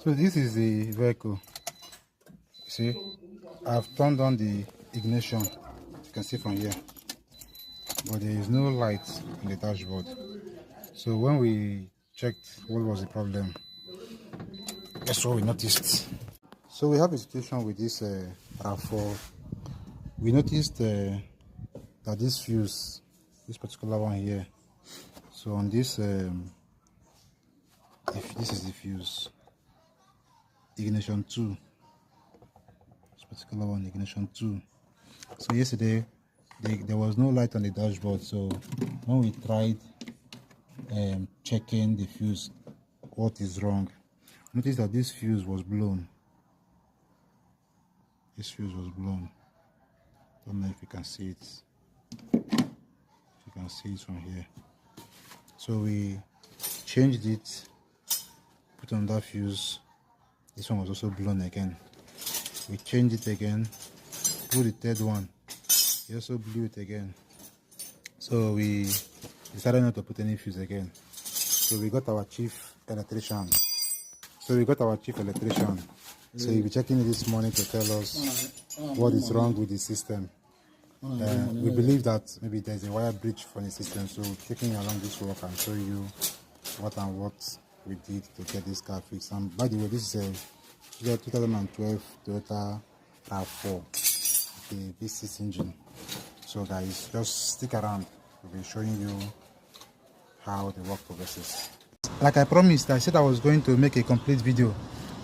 So this is the vehicle. See, I've turned on the ignition. You can see from here, but there is no light in the dashboard. So when we checked what was the problem, that's what we noticed. So we have a situation with this rav4. We noticed that this fuse, this particular one here. So on this, if this is the fuse, ignition 2. This particular one, ignition 2. So yesterday there was no light on the dashboard. So when we tried checking the fuse, what is wrong? Notice that this fuse was blown. This fuse was blown. Don't know if you can see it. You can see it from here. So we changed it, put on that fuse. This one was also blown again. We changed it again, put the third one. He also blew it again. So we decided not to put any fuse again. So we got our chief electrician. So he'll be checking it this morning to tell us what is wrong with the system. We believe that maybe there's a wire breach from the system. So taking along this work and show you what we did to get this car fixed. And by the way, this is a 2012 Toyota rav4, the V6 engine. So guys, just stick around. We'll be showing you how the work progresses. Like I promised, I said I was going to make a complete video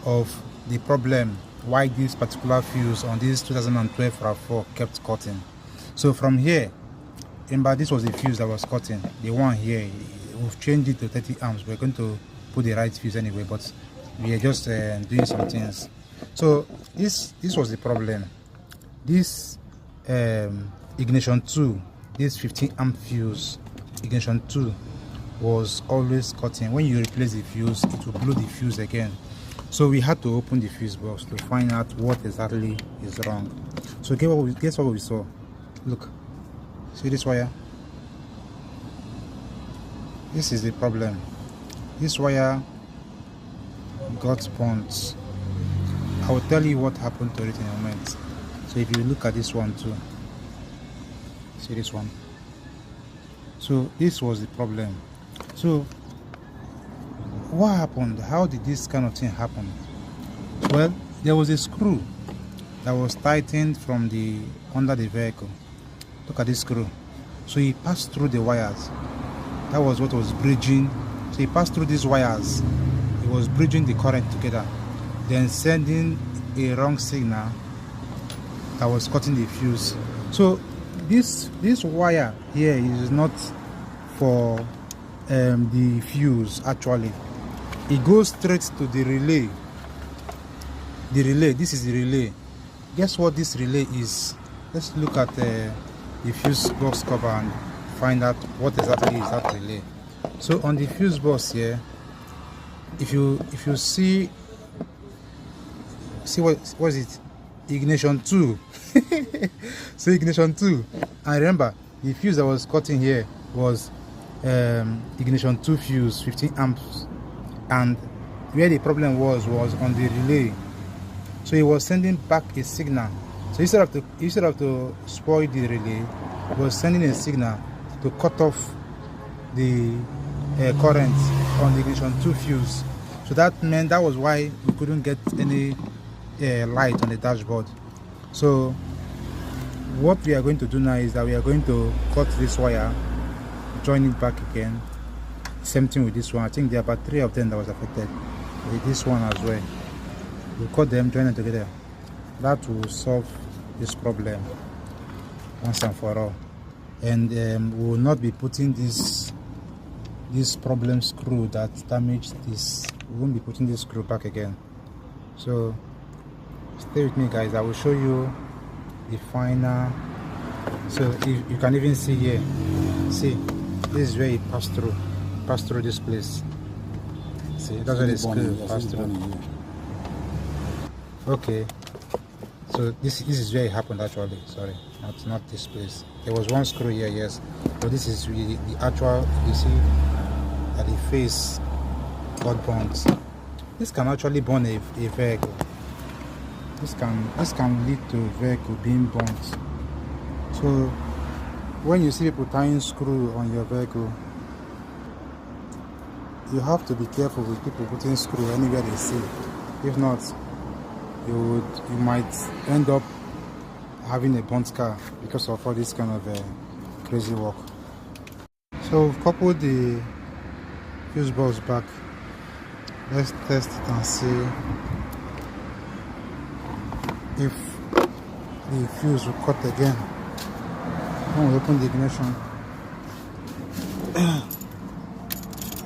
of the problem, why this particular fuse on this 2012 rav4 kept cutting. So from here, remember this was the fuse that was cutting. The one here, we've changed it to 30 amps. We're going to put the right fuse anyway, but we are just doing some things. So this was the problem. This ignition 2, this 15 amp fuse, ignition 2 was always cutting. When you replace the fuse, it will blow the fuse again. So we had to open the fuse box to find out what exactly is wrong. So guess what we saw? Look, see this wire? This is the problem. This wire got burnt. I will tell you what happened to it in a moment. So if you look at this one too, see this one. So this was the problem. So what happened? How did this kind of thing happen? Well, there was a screw that was tightened from the under the vehicle. Look at this screw. So he passed through the wires. That was what was bridging. So he passed through these wires. It was bridging the current together, then sending a wrong signal that was cutting the fuse. So this wire here is not for the fuse. Actually, it goes straight to the relay. This is the relay. Guess what this relay is? Let's look at the fuse box cover and find out what exactly is that relay. So on the fuse box here, if you see what is it? Ignition 2. So ignition 2. And remember, the fuse that was cutting here was ignition 2 fuse, 15 amps, and where the problem was on the relay. So it was sending back a signal. So instead of to spoil the relay, it was sending a signal to cut off the current on the ignition 2 fuse. So that was why we couldn't get any light on the dashboard. So what we are going to do now is that we are going to cut this wire, join it back again. Same thing with this one. I think there are about 3 of them that was affected. With this one as well. We'll cut them, join them together. That will solve this problem once and for all. And we will not be putting this problem screw that damaged this. We won't be putting this screw back again. So stay with me, guys. I will show you the final. So if you can even see here, see, this is where it passed through this place. See, that's where the screw passed through. Okay, so this is where it happened actually. Sorry, not this place. There was one screw here, yes, but this is really the actual. You see that the face got burnt. this can actually burn a vehicle. This can lead to a vehicle being burnt. So when you see people tying screw on your vehicle, you have to be careful with people putting screw anywhere they see. If not, you might end up having a burnt car because of all this kind of crazy work. So we've coupled the fuse box back. Let's test it and see if the fuse will cut again when we open the ignition.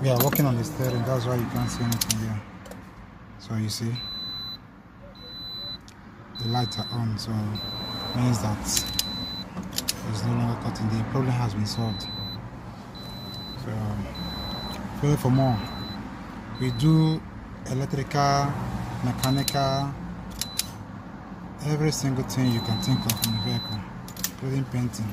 We are working on the steering, that's why you can't see anything here. So you see the lights are on, so it means that it's no longer cutting. The problem has been solved. So pray for more. We do electrical, mechanical, every single thing you can think of in the vehicle, including painting.